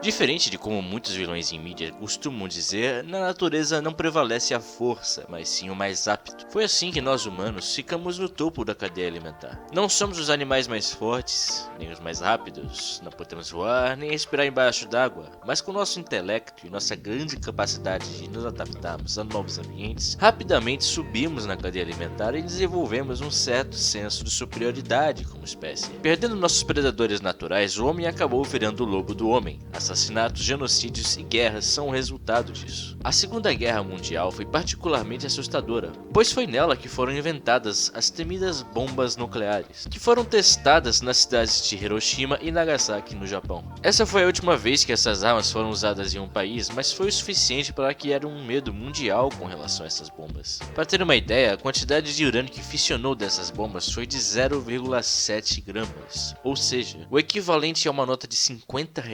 Diferente de como muitos vilões em mídia costumam dizer, na natureza não prevalece a força, mas sim o mais apto. Foi assim que nós humanos ficamos no topo da cadeia alimentar. Não somos os animais mais fortes, nem os mais rápidos, não podemos voar, nem respirar embaixo d'água, mas com nosso intelecto e nossa grande capacidade de nos adaptarmos a novos ambientes, rapidamente subimos na cadeia alimentar e desenvolvemos um certo senso de superioridade como espécie. Perdendo nossos predadores naturais, o homem acabou virando o lobo do homem. Assassinatos, genocídios e guerras são o resultado disso. A Segunda Guerra Mundial foi particularmente assustadora, pois foi nela que foram inventadas as temidas bombas nucleares, que foram testadas nas cidades de Hiroshima e Nagasaki no Japão. Essa foi a última vez que essas armas foram usadas em um país, mas foi o suficiente para que era um medo mundial com relação a essas bombas. Para ter uma ideia, a quantidade de urânio que fissionou dessas bombas foi de 0,7 gramas, ou seja, o equivalente a uma nota de R$ 50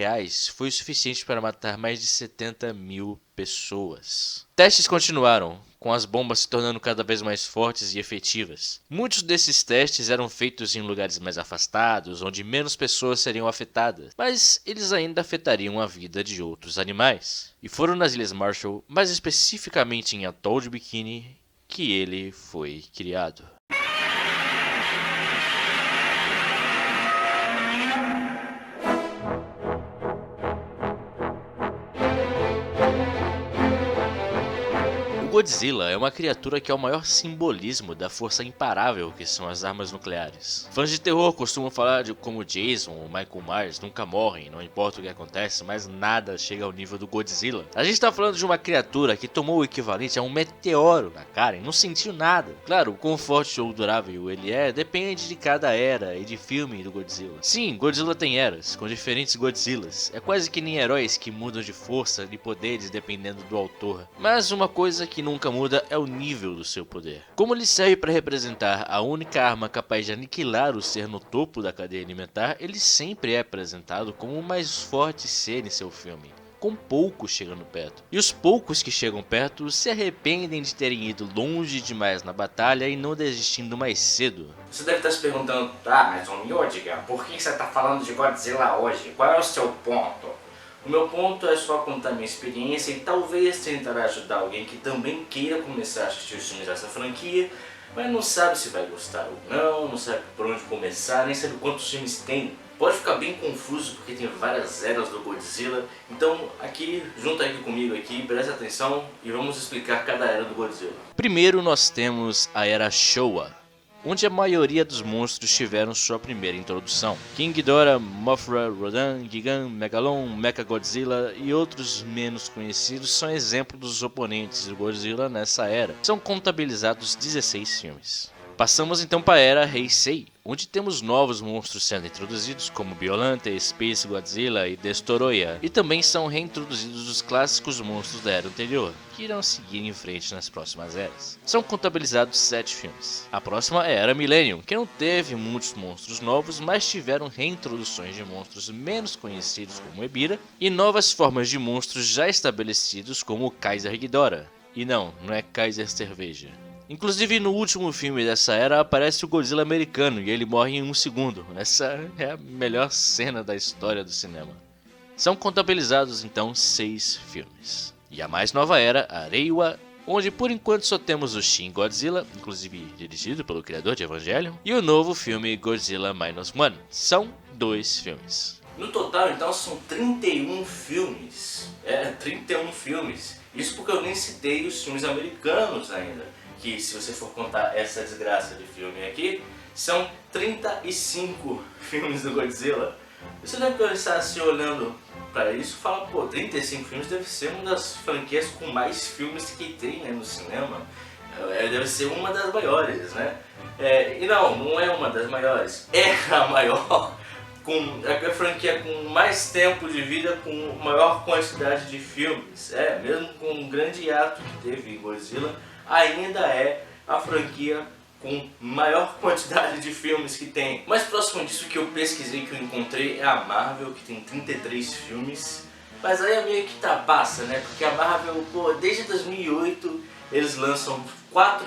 foi o suficiente para matar mais de 70 mil pessoas. Testes continuaram, com as bombas se tornando cada vez mais fortes e efetivas. Muitos desses testes eram feitos em lugares mais afastados, onde menos pessoas seriam afetadas, mas eles ainda afetariam a vida de outros animais. E foram nas Ilhas Marshall, mais especificamente em Atol de Bikini, que ele foi criado. Godzilla é uma criatura que é o maior simbolismo da força imparável que são as armas nucleares. Fãs de terror costumam falar de como Jason ou Michael Myers nunca morrem, não importa o que acontece, mas nada chega ao nível do Godzilla. A gente tá falando de uma criatura que tomou o equivalente a um meteoro na cara e não sentiu nada. Claro, o quão forte ou durável ele é depende de cada era e de filme do Godzilla. Sim, Godzilla tem eras, com diferentes Godzillas. É quase que nem heróis que mudam de força e poderes dependendo do autor. Mas uma coisa que nunca muda é o nível do seu poder. Como ele serve para representar a única arma capaz de aniquilar o ser no topo da cadeia alimentar, ele sempre é apresentado como o mais forte ser em seu filme, com poucos chegando perto. E os poucos que chegam perto se arrependem de terem ido longe demais na batalha e não desistindo mais cedo. Você deve estar se perguntando, mas ô Myodiga, por que você está falando de Godzilla hoje? Qual é o seu ponto? O meu ponto é só contar minha experiência e talvez tentar ajudar alguém que também queira começar a assistir os filmes dessa franquia, mas não sabe se vai gostar ou não sabe por onde começar, nem sabe quantos filmes tem. Pode ficar bem confuso porque tem várias eras do Godzilla, então junta aqui comigo presta atenção e vamos explicar cada era do Godzilla. Primeiro nós temos a era Showa, onde a maioria dos monstros tiveram sua primeira introdução. King Ghidorah, Mothra, Rodan, Gigan, Megalon, Mechagodzilla e outros menos conhecidos são exemplos dos oponentes do Godzilla nessa era. São contabilizados 16 filmes. Passamos então para a era Heisei, onde temos novos monstros sendo introduzidos como Biollante, Space Godzilla e Destoroyah, e também são reintroduzidos os clássicos monstros da era anterior, que irão seguir em frente nas próximas eras. São contabilizados 7 filmes. A próxima é a Era Millennium, que não teve muitos monstros novos, mas tiveram reintroduções de monstros menos conhecidos como Ebirah, e novas formas de monstros já estabelecidos como o Kaiser Ghidorah. E não é Kaiser Cerveja. Inclusive no último filme dessa era aparece o Godzilla americano e ele morre em 1 segundo. Essa é a melhor cena da história do cinema. São contabilizados então 6 filmes. E a mais nova era, a Reiwa, onde por enquanto só temos o Shin Godzilla, inclusive dirigido pelo criador de Evangelion, e o novo filme Godzilla Minus One. São 2 filmes. No total então são 31 filmes. 31 filmes. Isso porque eu nem citei os filmes americanos ainda. Que se você for contar essa desgraça de filme aqui, são 35 filmes do Godzilla. Você deve estar se olhando para isso e falar, 35 filmes deve ser uma das franquias com mais filmes que tem, né, no cinema. Deve ser uma das maiores, né? E não é uma das maiores, é a maior. Com a franquia com mais tempo de vida, com maior quantidade de filmes. Mesmo com um grande hiato que teve em Godzilla, ainda é a franquia com maior quantidade de filmes que tem. Mais próximo disso que eu pesquisei, que eu encontrei, é a Marvel, que tem 33 filmes. Mas aí é meio que passa, né? Porque a Marvel, desde 2008, eles lançam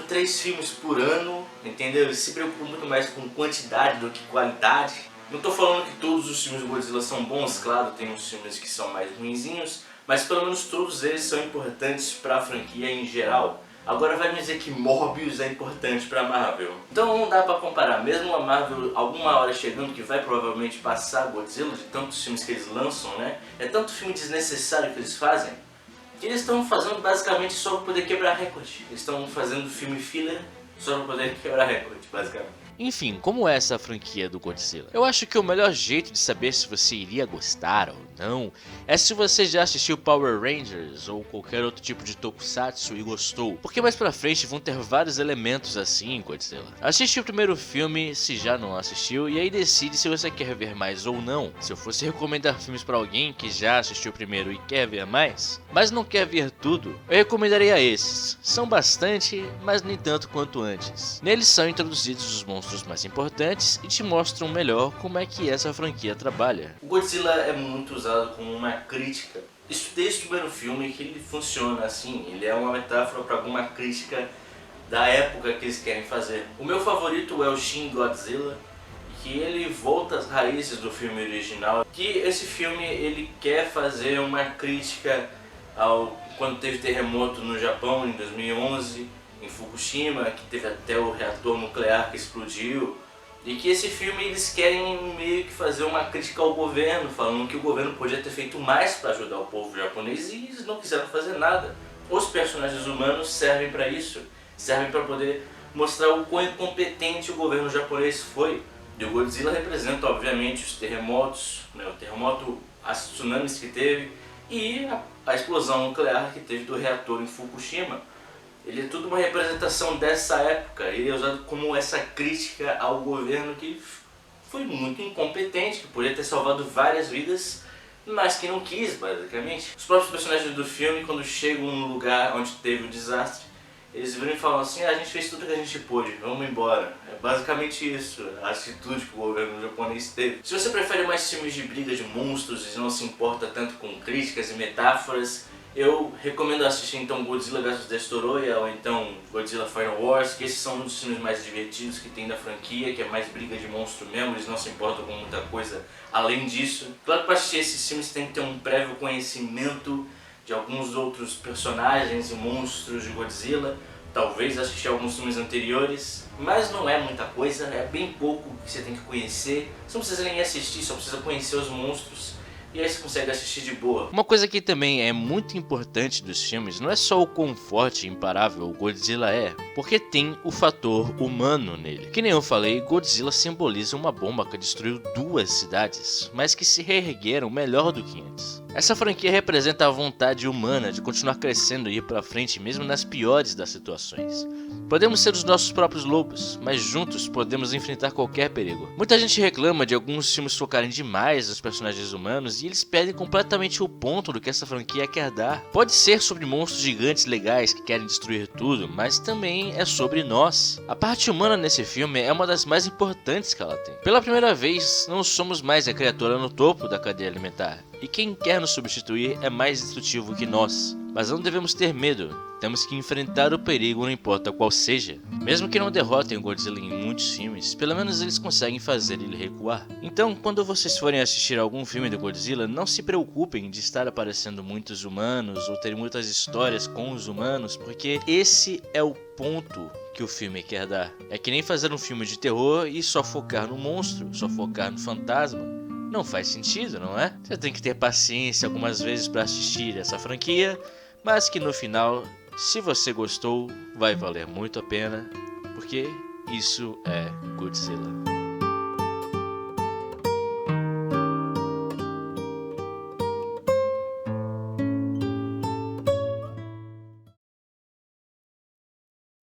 3 filmes por ano, entendeu? Eles se preocupam muito mais com quantidade do que qualidade. Não tô falando que todos os filmes do Godzilla são bons, claro, tem uns filmes que são mais ruinzinhos, mas pelo menos todos eles são importantes para a franquia em geral. Agora vai me dizer que Morbius é importante para a Marvel. Então não dá para comparar, mesmo a Marvel alguma hora chegando que vai provavelmente passar Godzilla de tantos filmes que eles lançam, né? É tanto filme desnecessário que eles fazem, que eles estão fazendo basicamente só para poder quebrar recorde. Eles estão fazendo filme filler só para poder quebrar recorde, basicamente. Enfim, como é essa franquia do Godzilla? Eu acho que o melhor jeito de saber se você iria gostar ou não é se você já assistiu Power Rangers ou qualquer outro tipo de tokusatsu e gostou, porque mais pra frente vão ter vários elementos assim em Godzilla. Assiste o primeiro filme se já não assistiu e aí decide se você quer ver mais ou não. Se eu fosse recomendar filmes pra alguém que já assistiu o primeiro e quer ver mais, mas não quer ver tudo, eu recomendaria esses. São bastante, mas nem tanto quanto antes. Neles são introduzidos os monstros mais importantes e te mostram melhor como é que essa franquia trabalha. O Godzilla é muito usado como uma crítica. Isso desde o primeiro filme que ele funciona assim, ele é uma metáfora para alguma crítica da época que eles querem fazer. O meu favorito é o Shin Godzilla, que ele volta às raízes do filme original, que esse filme ele quer fazer uma crítica ao quando teve terremoto no Japão em 2011, em Fukushima, que teve até o reator nuclear que explodiu, e que esse filme eles querem meio que fazer uma crítica ao governo, falando que o governo podia ter feito mais para ajudar o povo japonês e eles não quiseram fazer nada. Os personagens humanos servem para isso, servem para poder mostrar o quão incompetente o governo japonês foi. E o Godzilla representa obviamente os terremotos, né, o terremoto, as tsunamis que teve e a explosão nuclear que teve do reator em Fukushima. Ele é tudo uma representação dessa época, ele é usado como essa crítica ao governo que foi muito incompetente, que poderia ter salvado várias vidas, mas que não quis, basicamente. Os próprios personagens do filme, quando chegam no lugar onde teve o desastre, eles viram e falam assim, a gente fez tudo que a gente pôde, vamos embora. É basicamente isso, a atitude que o governo japonês teve. Se você prefere mais filmes de briga de monstros e não se importa tanto com críticas e metáforas, eu recomendo assistir então Godzilla vs Destoroyah ou então Godzilla Final Wars, que esses são um dos filmes mais divertidos que tem da franquia, que é mais briga de monstro mesmo, eles não se importam com muita coisa além disso. Claro que para assistir esses filmes tem que ter um prévio conhecimento de alguns outros personagens e monstros de Godzilla, talvez assistir alguns filmes anteriores, mas não é muita coisa, é bem pouco que você tem que conhecer, você não precisa nem assistir, só precisa conhecer os monstros. E aí você consegue assistir de boa. Uma coisa que também é muito importante dos filmes não é só o quão forte e imparável o Godzilla é, porque tem o fator humano nele. Que nem eu falei, Godzilla simboliza uma bomba que destruiu 2 cidades, mas que se reergueram melhor do que antes. Essa franquia representa a vontade humana de continuar crescendo e ir pra frente mesmo nas piores das situações. Podemos ser os nossos próprios lobos, mas juntos podemos enfrentar qualquer perigo. Muita gente reclama de alguns filmes focarem demais nos personagens humanos e eles perdem completamente o ponto do que essa franquia quer dar. Pode ser sobre monstros gigantes legais que querem destruir tudo, mas também é sobre nós. A parte humana nesse filme é uma das mais importantes que ela tem. Pela primeira vez, não somos mais a criatura no topo da cadeia alimentar, e quem quer nos substituir é mais destrutivo que nós. Mas não devemos ter medo, temos que enfrentar o perigo não importa qual seja. Mesmo que não derrotem o Godzilla em muitos filmes, pelo menos eles conseguem fazer ele recuar. Então, quando vocês forem assistir algum filme do Godzilla, não se preocupem de estar aparecendo muitos humanos ou ter muitas histórias com os humanos, porque esse é o ponto que o filme quer dar. É que nem fazer um filme de terror e só focar no monstro, só focar no fantasma. Não faz sentido, não é? Você tem que ter paciência algumas vezes para assistir essa franquia, mas que no final, se você gostou, vai valer muito a pena, porque isso é Godzilla.